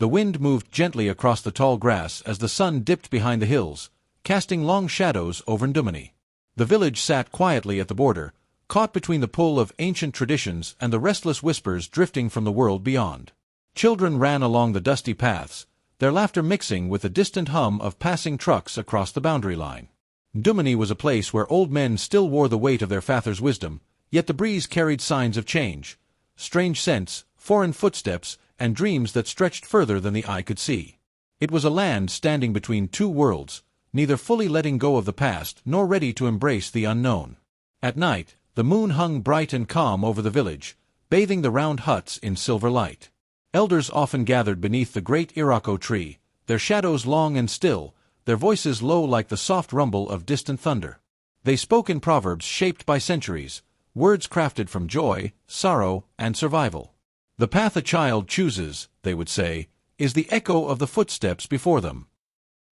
The wind moved gently across the tall grass as the sun dipped behind the hills, casting long shadows over Ndumani. The village sat quietly at the border, caught between the pull of ancient traditions and the restless whispers drifting from the world beyond. Children ran along the dusty paths, their laughter mixing with the distant hum of passing trucks across the boundary line. Ndumani was a place where old men still wore the weight of their father's wisdom, yet the breeze carried signs of change, strange scents, foreign footsteps, and dreams that stretched further than the eye could see. It was a land standing between two worlds, neither fully letting go of the past nor ready to embrace the unknown. At night, the moon hung bright and calm over the village, bathing the round huts in silver light. Elders often gathered beneath the great iroko tree, their shadows long and still, their voices low like the soft rumble of distant thunder. They spoke in proverbs shaped by centuries, words crafted from joy, sorrow, and survival. The path a child chooses, they would say, is the echo of the footsteps before them.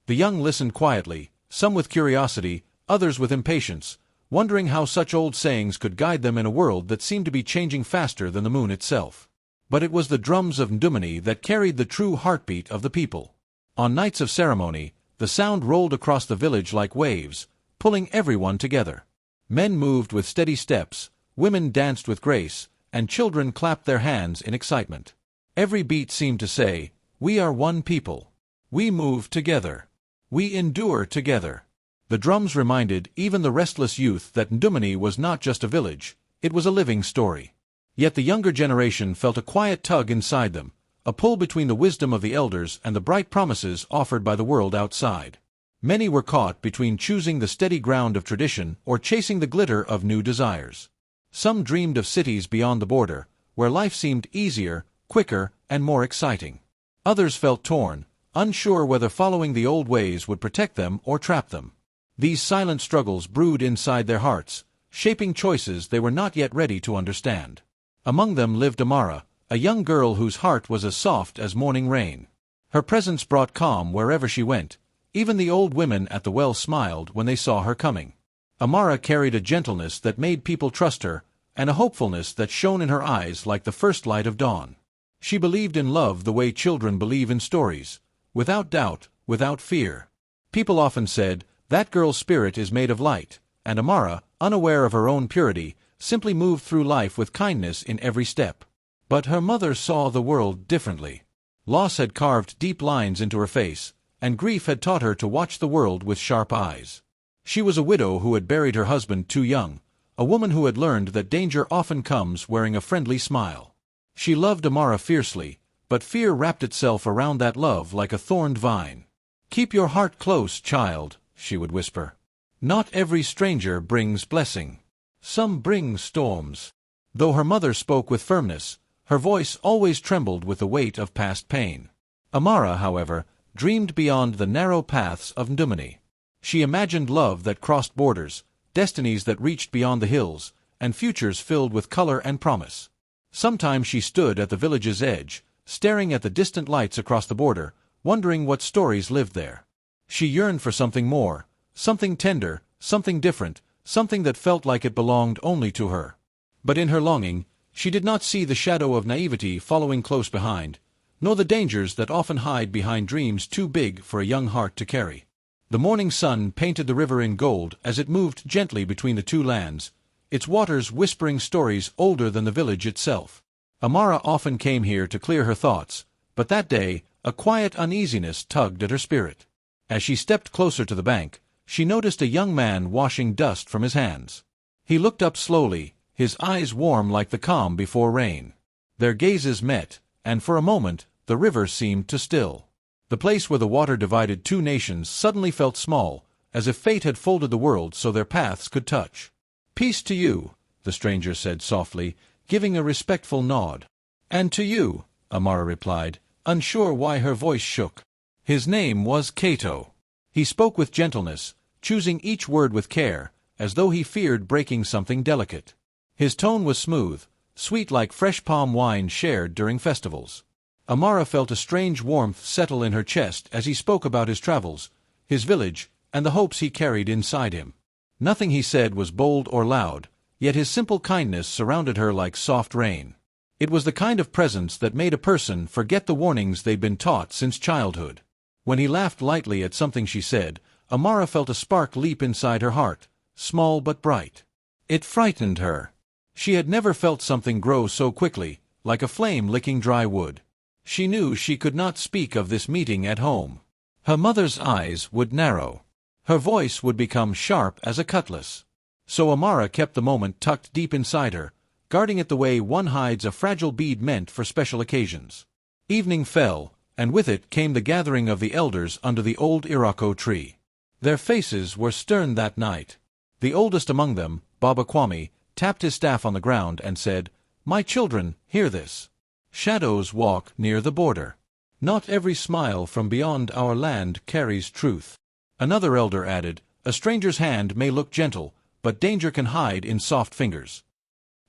The young listened quietly, some with curiosity, others with impatience, wondering how such old sayings could guide them in a world that seemed to be changing faster than the moon itself. But it was the drums of Ndumani that carried the true heartbeat of the people. On nights of ceremony, the sound rolled across the village like waves, pulling everyone together. Men moved with steady steps, women danced with grace, and children clapped their hands in excitement. Every beat seemed to say, "We are one people. We move together. We endure together." The drums reminded even the restless youth that Ndumani was not just a village, it was a living story. Yet the younger generation felt a quiet tug inside them, a pull between the wisdom of the elders and the bright promises offered by the world outside. Many were caught between choosing the steady ground of tradition or chasing the glitter of new desires. Some dreamed of cities beyond the border, where life seemed easier, quicker, and more exciting. Others felt torn, unsure whether following the old ways would protect them or trap them. These silent struggles brewed inside their hearts, shaping choices they were not yet ready to understand. Among them lived Amara, a young girl whose heart was as soft as morning rain. Her presence brought calm wherever she went. Even the old women at the well smiled when they saw her coming. Amara carried a gentleness that made people trust her, and a hopefulness that shone in her eyes like the first light of dawn. She believed in love the way children believe in stories, without doubt, without fear. People often said, "That girl's spirit is made of light," and Amara, unaware of her own purity, simply moved through life with kindness in every step. But her mother saw the world differently. Loss had carved deep lines into her face, and grief had taught her to watch the world with sharp eyes. She was a widow who had buried her husband too young, a woman who had learned that danger often comes wearing a friendly smile. She loved Amara fiercely, but fear wrapped itself around that love like a thorned vine. "Keep your heart close, child," she would whisper. "Not every stranger brings blessing. Some bring storms." Though her mother spoke with firmness, her voice always trembled with the weight of past pain. Amara, however, dreamed beyond the narrow paths of Ndumani. She imagined love that crossed borders, destinies that reached beyond the hills, and futures filled with color and promise. Sometimes she stood at the village's edge, staring at the distant lights across the border, wondering what stories lived there. She yearned for something more, something tender, something different, something that felt like it belonged only to her. But in her longing, she did not see the shadow of naivety following close behind, nor the dangers that often hide behind dreams too big for a young heart to carry. The morning sun painted the river in gold as it moved gently between the two lands, its waters whispering stories older than the village itself. Amara often came here to clear her thoughts, but that day, a quiet uneasiness tugged at her spirit. As she stepped closer to the bank, she noticed a young man washing dust from his hands. He looked up slowly, his eyes warm like the calm before rain. Their gazes met, and for a moment, the river seemed to still. The place where the water divided two nations suddenly felt small, as if fate had folded the world so their paths could touch. "Peace to you," the stranger said softly, giving a respectful nod. "And to you," Amara replied, unsure why her voice shook. His name was Cato. He spoke with gentleness, choosing each word with care, as though he feared breaking something delicate. His tone was smooth, sweet like fresh palm wine shared during festivals. Amara felt a strange warmth settle in her chest as he spoke about his travels, his village, and the hopes he carried inside him. Nothing he said was bold or loud, yet his simple kindness surrounded her like soft rain. It was the kind of presence that made a person forget the warnings they'd been taught since childhood. When he laughed lightly at something she said, Amara felt a spark leap inside her heart, small but bright. It frightened her. She had never felt something grow so quickly, like a flame licking dry wood. She knew she could not speak of this meeting at home. Her mother's eyes would narrow. Her voice would become sharp as a cutlass. So Amara kept the moment tucked deep inside her, guarding it the way one hides a fragile bead meant for special occasions. Evening fell, and with it came the gathering of the elders under the old Iroko tree. Their faces were stern that night. The oldest among them, Baba Kwame, tapped his staff on the ground and said, "My children, hear this. Shadows walk near the border. Not every smile from beyond our land carries truth." Another elder added, "A stranger's hand may look gentle, but danger can hide in soft fingers."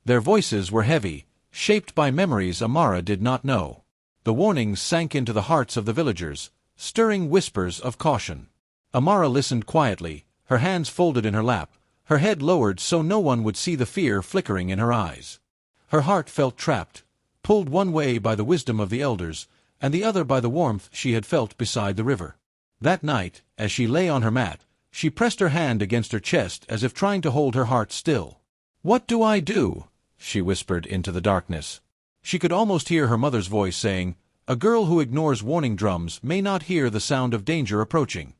Their voices were heavy, shaped by memories Amara did not know. The warnings sank into the hearts of the villagers, stirring whispers of caution. Amara listened quietly, her hands folded in her lap, her head lowered so no one would see the fear flickering in her eyes. Her heart felt trapped, pulled one way by the wisdom of the elders, and the other by the warmth she had felt beside the river. That night, as she lay on her mat, she pressed her hand against her chest as if trying to hold her heart still. "What do I do?" she whispered into the darkness. She could almost hear her mother's voice saying, "A girl who ignores warning drums may not hear the sound of danger approaching."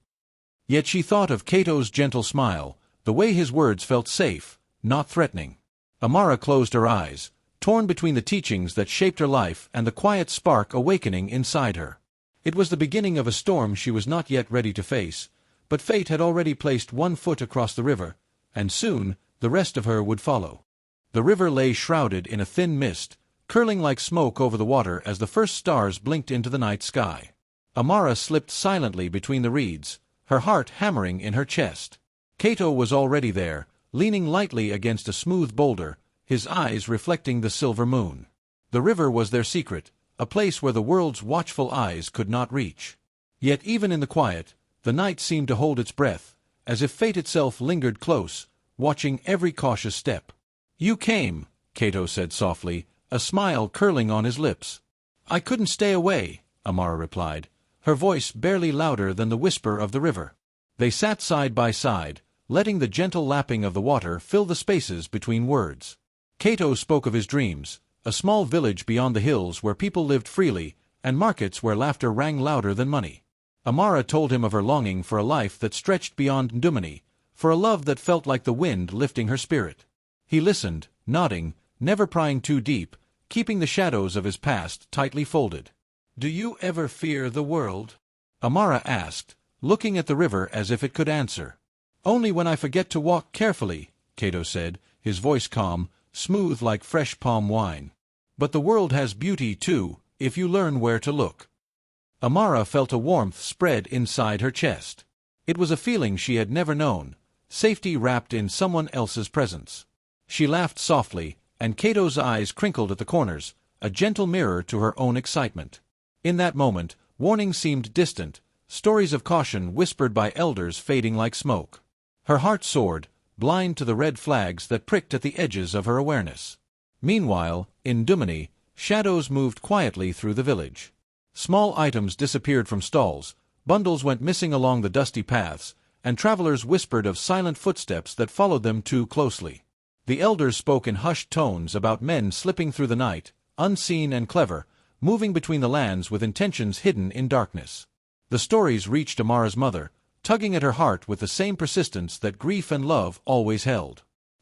Yet she thought of Cato's gentle smile, the way his words felt safe, not threatening. Amara closed her eyes, torn between the teachings that shaped her life and the quiet spark awakening inside her. It was the beginning of a storm she was not yet ready to face, but fate had already placed one foot across the river, and soon the rest of her would follow. The river lay shrouded in a thin mist, curling like smoke over the water as the first stars blinked into the night sky. Amara slipped silently between the reeds, her heart hammering in her chest. Cato was already there, leaning lightly against a smooth boulder, his eyes reflecting the silver moon. The river was their secret, a place where the world's watchful eyes could not reach. Yet even in the quiet, the night seemed to hold its breath, as if fate itself lingered close, watching every cautious step. "You came," Cato said softly, a smile curling on his lips. "I couldn't stay away," Amara replied, her voice barely louder than the whisper of the river. They sat side by side, letting the gentle lapping of the water fill the spaces between words. Cato spoke of his dreams, a small village beyond the hills where people lived freely, and markets where laughter rang louder than money. Amara told him of her longing for a life that stretched beyond Ndumani, for a love that felt like the wind lifting her spirit. He listened, nodding, never prying too deep, keeping the shadows of his past tightly folded. "Do you ever fear the world?" Amara asked, looking at the river as if it could answer. "Only when I forget to walk carefully," Cato said, his voice calm, smooth like fresh palm wine. "But the world has beauty too, if you learn where to look." Amara felt a warmth spread inside her chest. It was a feeling she had never known, safety wrapped in someone else's presence. She laughed softly, and Cato's eyes crinkled at the corners, a gentle mirror to her own excitement. In that moment, warnings seemed distant, stories of caution whispered by elders fading like smoke. Her heart soared, blind to the red flags that pricked at the edges of her awareness. Meanwhile, in Ndumani, shadows moved quietly through the village. Small items disappeared from stalls, bundles went missing along the dusty paths, and travelers whispered of silent footsteps that followed them too closely. The elders spoke in hushed tones about men slipping through the night, unseen and clever, moving between the lands with intentions hidden in darkness. The stories reached Amara's mother, tugging at her heart with the same persistence that grief and love always held.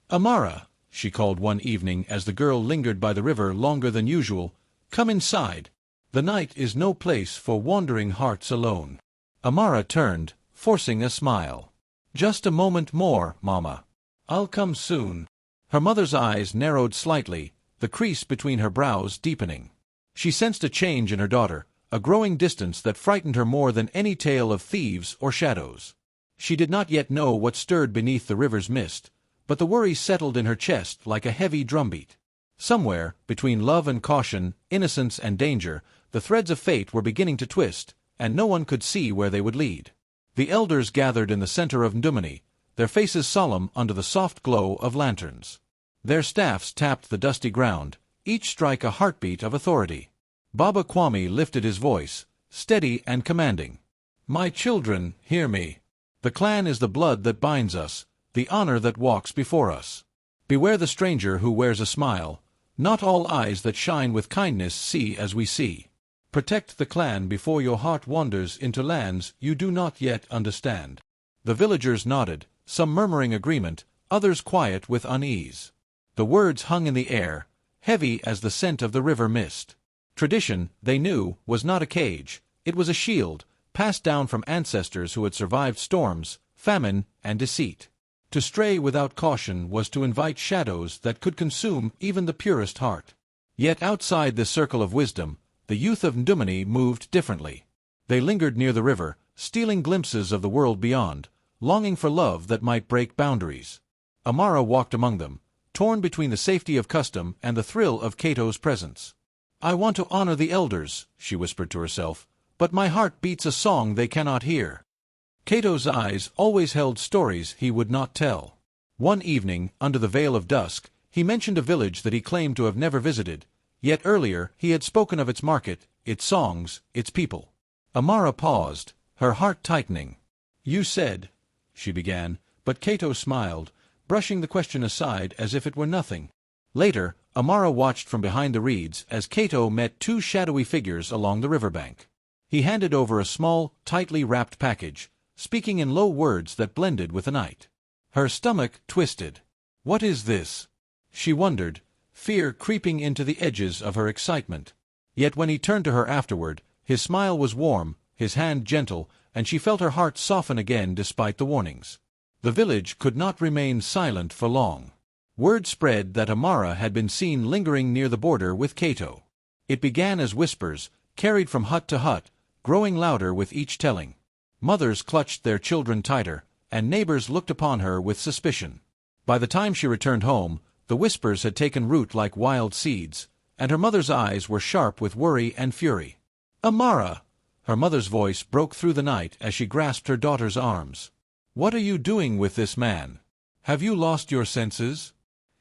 "Amara," she called one evening as the girl lingered by the river longer than usual, "come inside. The night is no place for wandering hearts alone." Amara turned, forcing a smile. "Just a moment more, Mama. I'll come soon." Her mother's eyes narrowed slightly, the crease between her brows deepening. She sensed a change in her daughter, a growing distance that frightened her more than any tale of thieves or shadows. She did not yet know what stirred beneath the river's mist, but the worry settled in her chest like a heavy drumbeat. Somewhere, between love and caution, innocence and danger, the threads of fate were beginning to twist, and no one could see where they would lead. The elders gathered in the center of Ndumani, their faces solemn under the soft glow of lanterns. Their staffs tapped the dusty ground, each strike a heartbeat of authority. Baba Kwame lifted his voice, steady and commanding. "My children, hear me. The clan is the blood that binds us, the honor that walks before us. Beware the stranger who wears a smile. Not all eyes that shine with kindness see as we see. Protect the clan before your heart wanders into lands you do not yet understand." The villagers nodded, some murmuring agreement, others quiet with unease. The words hung in the air, heavy as the scent of the river mist. Tradition, they knew, was not a cage. It was a shield, passed down from ancestors who had survived storms, famine, and deceit. To stray without caution was to invite shadows that could consume even the purest heart. Yet outside this circle of wisdom, the youth of Ndumani moved differently. They lingered near the river, stealing glimpses of the world beyond, longing for love that might break boundaries. Amara walked among them, torn between the safety of custom and the thrill of Cato's presence. "I want to honor the elders," she whispered to herself, "but my heart beats a song they cannot hear." Cato's eyes always held stories he would not tell. One evening, under the veil of dusk, he mentioned a village that he claimed to have never visited, yet earlier he had spoken of its market, its songs, its people. Amara paused, her heart tightening. "You said," she began, but Cato smiled, brushing the question aside as if it were nothing. Later, Amara watched from behind the reeds as Cato met two shadowy figures along the riverbank. He handed over a small, tightly wrapped package, speaking in low words that blended with the night. Her stomach twisted. "What is this?" she wondered, fear creeping into the edges of her excitement. Yet when he turned to her afterward, his smile was warm, his hand gentle, and she felt her heart soften again despite the warnings. The village could not remain silent for long. Word spread that Amara had been seen lingering near the border with Cato. It began as whispers, carried from hut to hut, growing louder with each telling. Mothers clutched their children tighter, and neighbors looked upon her with suspicion. By the time she returned home, the whispers had taken root like wild seeds, and her mother's eyes were sharp with worry and fury. "Amara!" Her mother's voice broke through the night as she grasped her daughter's arms. "What are you doing with this man? Have you lost your senses?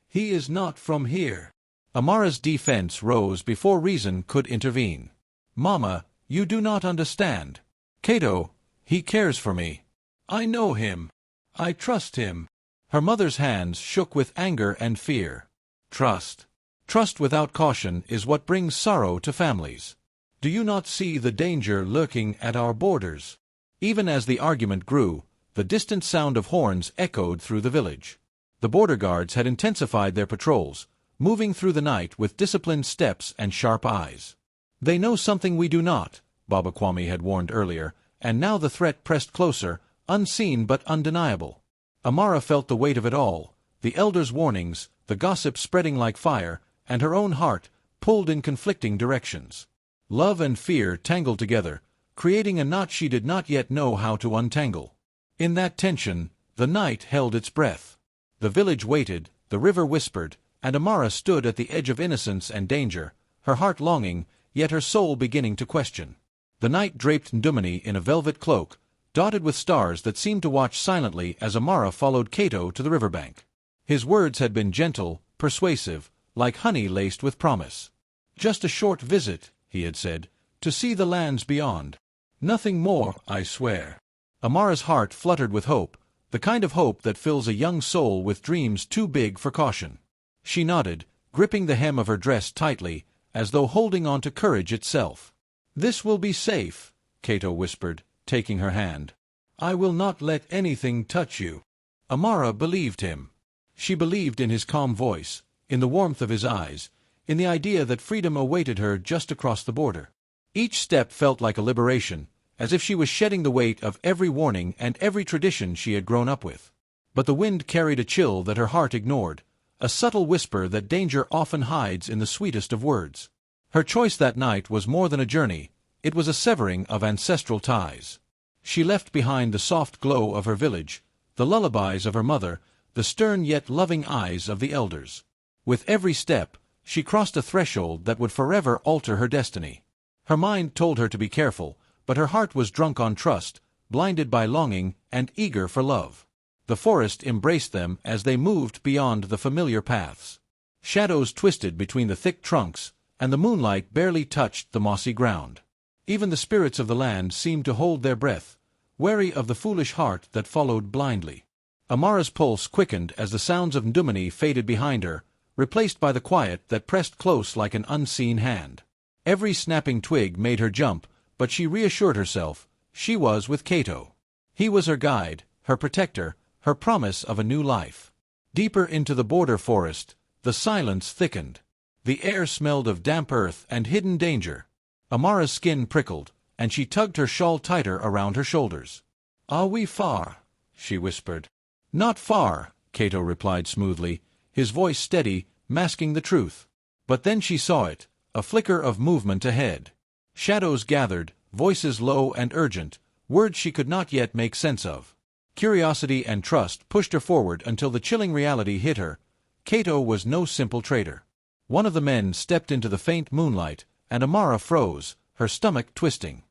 He is not from here." Amara's defense rose before reason could intervene. "Mama, you do not understand. Cato, he cares for me. I know him. I trust him." Her mother's hands shook with anger and fear. Trust. Trust without caution is what brings sorrow to families. Do you not see the danger lurking at our borders? Even as the argument grew, the distant sound of horns echoed through the village. The border guards had intensified their patrols, moving through the night with disciplined steps and sharp eyes. "They know something we do not," Baba Kwame had warned earlier, and now the threat pressed closer, unseen but undeniable. Amara felt the weight of it all, the elders' warnings, the gossip spreading like fire, and her own heart, pulled in conflicting directions. Love and fear tangled together, creating a knot she did not yet know how to untangle. In that tension, the night held its breath. The village waited, the river whispered, and Amara stood at the edge of innocence and danger, her heart longing, yet her soul beginning to question. The night draped Ndumani in a velvet cloak, dotted with stars that seemed to watch silently as Amara followed Cato to the riverbank. His words had been gentle, persuasive, like honey laced with promise. "Just a short visit," he had said, "to see the lands beyond. Nothing more, I swear." Amara's heart fluttered with hope, the kind of hope that fills a young soul with dreams too big for caution. She nodded, gripping the hem of her dress tightly, as though holding on to courage itself. "This will be safe," Cato whispered, taking her hand. "I will not let anything touch you." Amara believed him. She believed in his calm voice, in the warmth of his eyes, in the idea that freedom awaited her just across the border. Each step felt like a liberation, as if she was shedding the weight of every warning and every tradition she had grown up with. But the wind carried a chill that her heart ignored, a subtle whisper that danger often hides in the sweetest of words. Her choice that night was more than a journey, it was a severing of ancestral ties. She left behind the soft glow of her village, the lullabies of her mother, the stern yet loving eyes of the elders. With every step, she crossed a threshold that would forever alter her destiny. Her mind told her to be careful, but her heart was drunk on trust, blinded by longing, and eager for love. The forest embraced them as they moved beyond the familiar paths. Shadows twisted between the thick trunks, and the moonlight barely touched the mossy ground. Even the spirits of the land seemed to hold their breath, wary of the foolish heart that followed blindly. Amara's pulse quickened as the sounds of Ndumani faded behind her, replaced by the quiet that pressed close like an unseen hand. Every snapping twig made her jump, but she reassured herself. She was with Cato. He was her guide, her protector, her promise of a new life. Deeper into the border forest, the silence thickened. The air smelled of damp earth and hidden danger. Amara's skin prickled, and she tugged her shawl tighter around her shoulders. "Are we far?" she whispered. "Not far," Cato replied smoothly, his voice steady, masking the truth. But then she saw it, a flicker of movement ahead. Shadows gathered, voices low and urgent, words she could not yet make sense of. Curiosity and trust pushed her forward until the chilling reality hit her. Cato was no simple traitor. One of the men stepped into the faint moonlight, and Amara froze, her stomach twisting.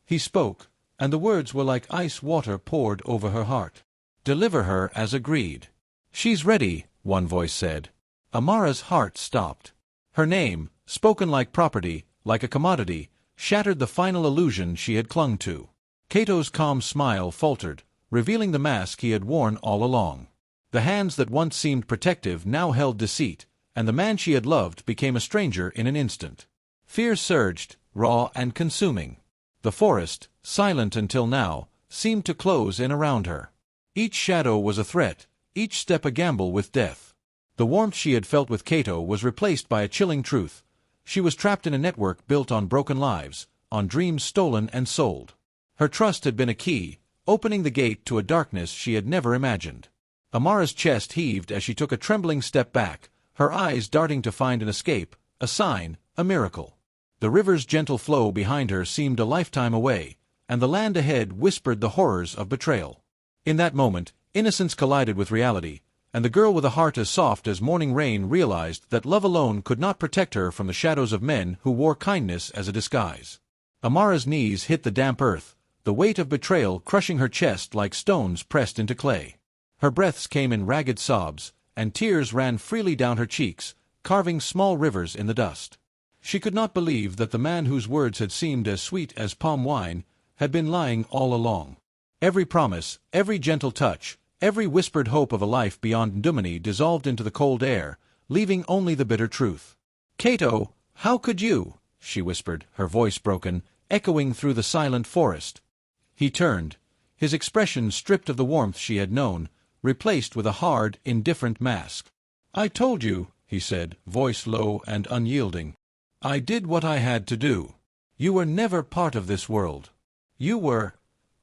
He spoke, and the words were like ice water poured over her heart. "Deliver her as agreed." "She's ready," one voice said. Amara's heart stopped. Her name, spoken like property, like a commodity, shattered the final illusion she had clung to. Cato's calm smile faltered, revealing the mask he had worn all along. The hands that once seemed protective now held deceit, and the man she had loved became a stranger in an instant. Fear surged, raw and consuming. The forest, silent until now, seemed to close in around her. Each shadow was a threat, each step a gamble with death. The warmth she had felt with Cato was replaced by a chilling truth. She was trapped in a network built on broken lives, on dreams stolen and sold. Her trust had been a key, opening the gate to a darkness she had never imagined. Amara's chest heaved as she took a trembling step back, her eyes darting to find an escape, a sign, a miracle. The river's gentle flow behind her seemed a lifetime away, and the land ahead whispered the horrors of betrayal. In that moment, innocence collided with reality, and the girl with a heart as soft as morning rain realized that love alone could not protect her from the shadows of men who wore kindness as a disguise. Amara's knees hit the damp earth, the weight of betrayal crushing her chest like stones pressed into clay. Her breaths came in ragged sobs, and tears ran freely down her cheeks, carving small rivers in the dust. She could not believe that the man whose words had seemed as sweet as palm wine had been lying all along. Every promise, every gentle touch, every whispered hope of a life beyond Ndumani dissolved into the cold air, leaving only the bitter truth. "Cato, how could you?" she whispered, her voice broken, echoing through the silent forest. He turned, his expression stripped of the warmth she had known, replaced with a hard, indifferent mask. "I told you," he said, voice low and unyielding. "I did what I had to do. You were never part of this world. You were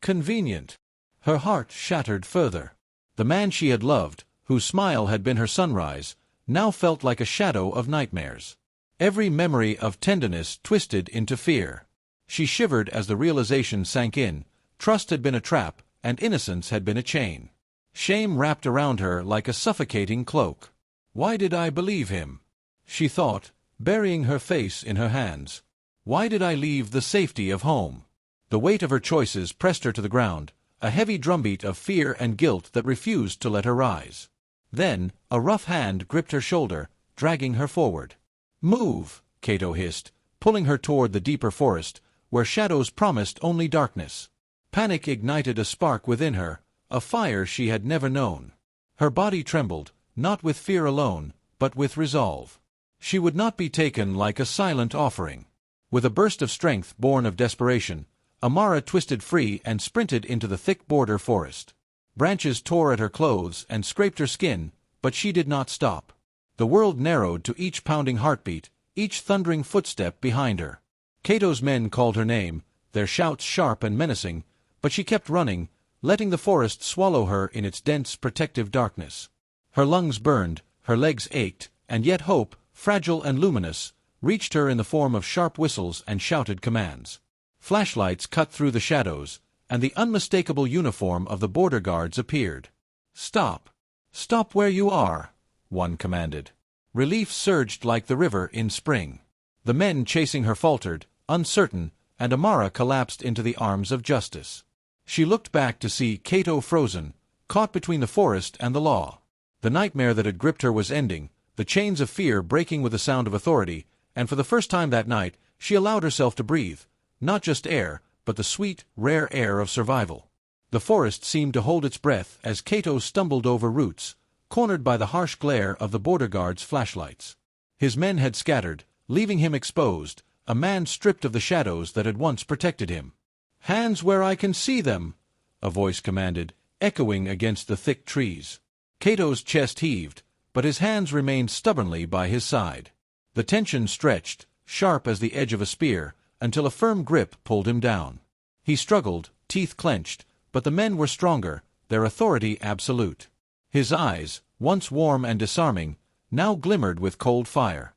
convenient." Her heart shattered further. The man she had loved, whose smile had been her sunrise, now felt like a shadow of nightmares. Every memory of tenderness twisted into fear. She shivered as the realization sank in. Trust had been a trap, and innocence had been a chain. Shame wrapped around her like a suffocating cloak. "Why did I believe him?" she thought, burying her face in her hands. "Why did I leave the safety of home?" The weight of her choices pressed her to the ground, a heavy drumbeat of fear and guilt that refused to let her rise. Then, a rough hand gripped her shoulder, dragging her forward. "Move," Cato hissed, pulling her toward the deeper forest, where shadows promised only darkness. Panic ignited a spark within her, a fire she had never known. Her body trembled, not with fear alone, but with resolve. She would not be taken like a silent offering. With a burst of strength born of desperation, Amara twisted free and sprinted into the thick border forest. Branches tore at her clothes and scraped her skin, but she did not stop. The world narrowed to each pounding heartbeat, each thundering footstep behind her. Cato's men called her name, their shouts sharp and menacing, but she kept running, letting the forest swallow her in its dense protective darkness. Her lungs burned, her legs ached, and yet hope, fragile and luminous, reached her in the form of sharp whistles and shouted commands. Flashlights cut through the shadows, and the unmistakable uniform of the border guards appeared. "Stop! Stop where you are!" one commanded. Relief surged like the river in spring. The men chasing her faltered, uncertain, and Amara collapsed into the arms of justice. She looked back to see Cato frozen, caught between the forest and the law. The nightmare that had gripped her was ending, the chains of fear breaking with the sound of authority, and for the first time that night she allowed herself to breathe, not just air, but the sweet, rare air of survival. The forest seemed to hold its breath as Cato stumbled over roots, cornered by the harsh glare of the border guards' flashlights. His men had scattered, leaving him exposed, a man stripped of the shadows that had once protected him. "Hands where I can see them," a voice commanded, echoing against the thick trees. Cato's chest heaved, but his hands remained stubbornly by his side. The tension stretched, sharp as the edge of a spear, until a firm grip pulled him down. He struggled, teeth clenched, but the men were stronger, their authority absolute. His eyes, once warm and disarming, now glimmered with cold fire.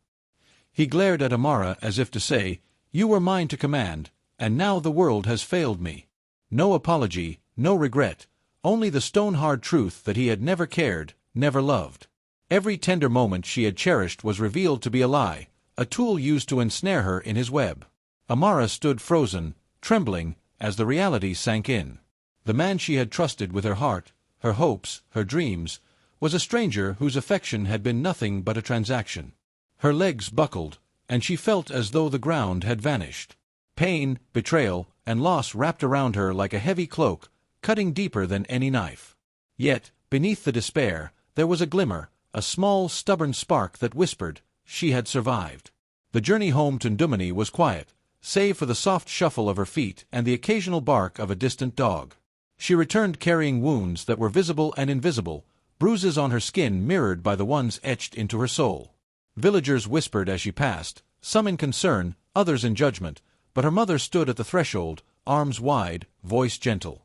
He glared at Amara as if to say, "You were mine to command, and now the world has failed me." No apology, no regret, only the stone-hard truth that he had never cared, never loved. Every tender moment she had cherished was revealed to be a lie, a tool used to ensnare her in his web. Amara stood frozen, trembling, as the reality sank in. The man she had trusted with her heart, her hopes, her dreams, was a stranger whose affection had been nothing but a transaction. Her legs buckled, and she felt as though the ground had vanished. Pain, betrayal, and loss wrapped around her like a heavy cloak, cutting deeper than any knife. Yet, beneath the despair, there was a glimmer, a small, stubborn spark that whispered, she had survived. The journey home to Ndumani was quiet, save for the soft shuffle of her feet and the occasional bark of a distant dog. She returned carrying wounds that were visible and invisible, bruises on her skin mirrored by the ones etched into her soul. Villagers whispered as she passed, some in concern, others in judgment, but her mother stood at the threshold, arms wide, voice gentle.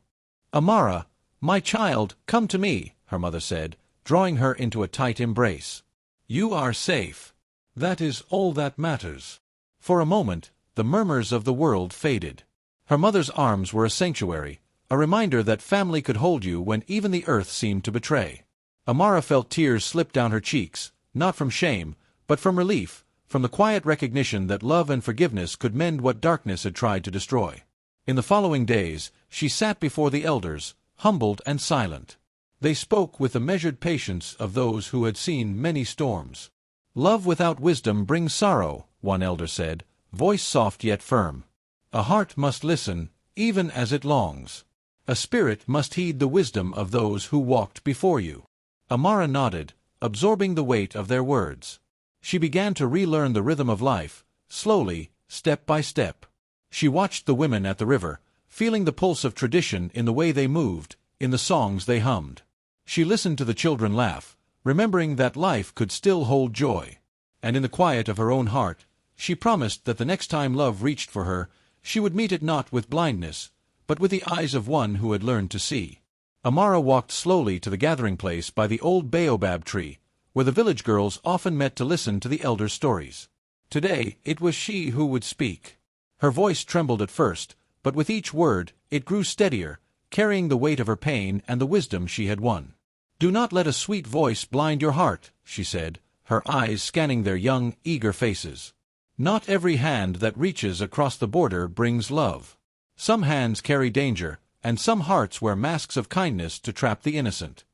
"Amara, my child, come to me," her mother said, drawing her into a tight embrace. "You are safe. That is all that matters." For a moment, the murmurs of the world faded. Her mother's arms were a sanctuary, a reminder that family could hold you when even the earth seemed to betray. Amara felt tears slip down her cheeks, not from shame, but from relief, from the quiet recognition that love and forgiveness could mend what darkness had tried to destroy. In the following days, she sat before the elders, humbled and silent. They spoke with the measured patience of those who had seen many storms. "Love without wisdom brings sorrow," one elder said, voice soft yet firm. "A heart must listen, even as it longs. A spirit must heed the wisdom of those who walked before you." Amara nodded, absorbing the weight of their words. She began to relearn the rhythm of life, slowly, step by step. She watched the women at the river, feeling the pulse of tradition in the way they moved, in the songs they hummed. She listened to the children laugh, remembering that life could still hold joy. And in the quiet of her own heart, she promised that the next time love reached for her, she would meet it not with blindness, but with the eyes of one who had learned to see. Amara walked slowly to the gathering place by the old baobab tree, where the village girls often met to listen to the elders' stories. Today, it was she who would speak. Her voice trembled at first, but with each word, it grew steadier, carrying the weight of her pain and the wisdom she had won. "Do not let a sweet voice blind your heart," she said, her eyes scanning their young, eager faces. "Not every hand that reaches across the border brings love. Some hands carry danger, and some hearts wear masks of kindness to trap the innocent."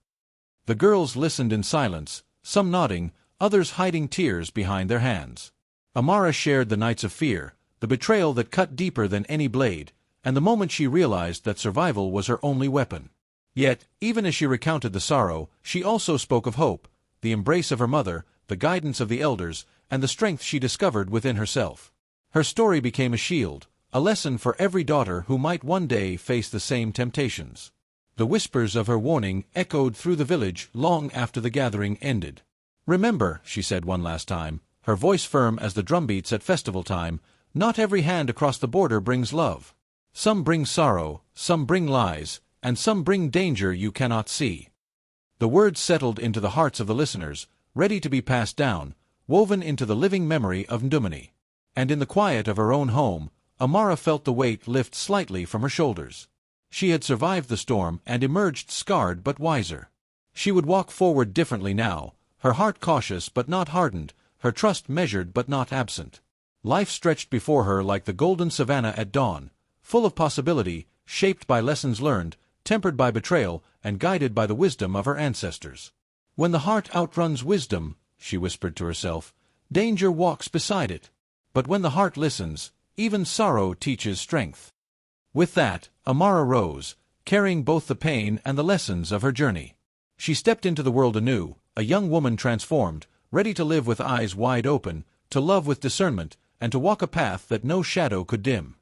The girls listened in silence, some nodding, others hiding tears behind their hands. Amara shared the nights of fear, the betrayal that cut deeper than any blade, and the moment she realized that survival was her only weapon. Yet, even as she recounted the sorrow, she also spoke of hope, the embrace of her mother, the guidance of the elders, and the strength she discovered within herself. Her story became a shield, a lesson for every daughter who might one day face the same temptations. The whispers of her warning echoed through the village long after the gathering ended. "Remember," she said one last time, her voice firm as the drumbeats at festival time, "not every hand across the border brings love. Some bring sorrow, some bring lies, and some bring danger you cannot see." The words settled into the hearts of the listeners, ready to be passed down, woven into the living memory of Ndumani. And in the quiet of her own home, Amara felt the weight lift slightly from her shoulders. She had survived the storm and emerged scarred but wiser. She would walk forward differently now, her heart cautious but not hardened, her trust measured but not absent. Life stretched before her like the golden savanna at dawn, full of possibility, shaped by lessons learned, tempered by betrayal, and guided by the wisdom of her ancestors. When the heart outruns wisdom, she whispered to herself. Danger walks beside it. But when the heart listens, even sorrow teaches strength. With that, Amara rose, carrying both the pain and the lessons of her journey. She stepped into the world anew, a young woman transformed, ready to live with eyes wide open, to love with discernment, and to walk a path that no shadow could dim.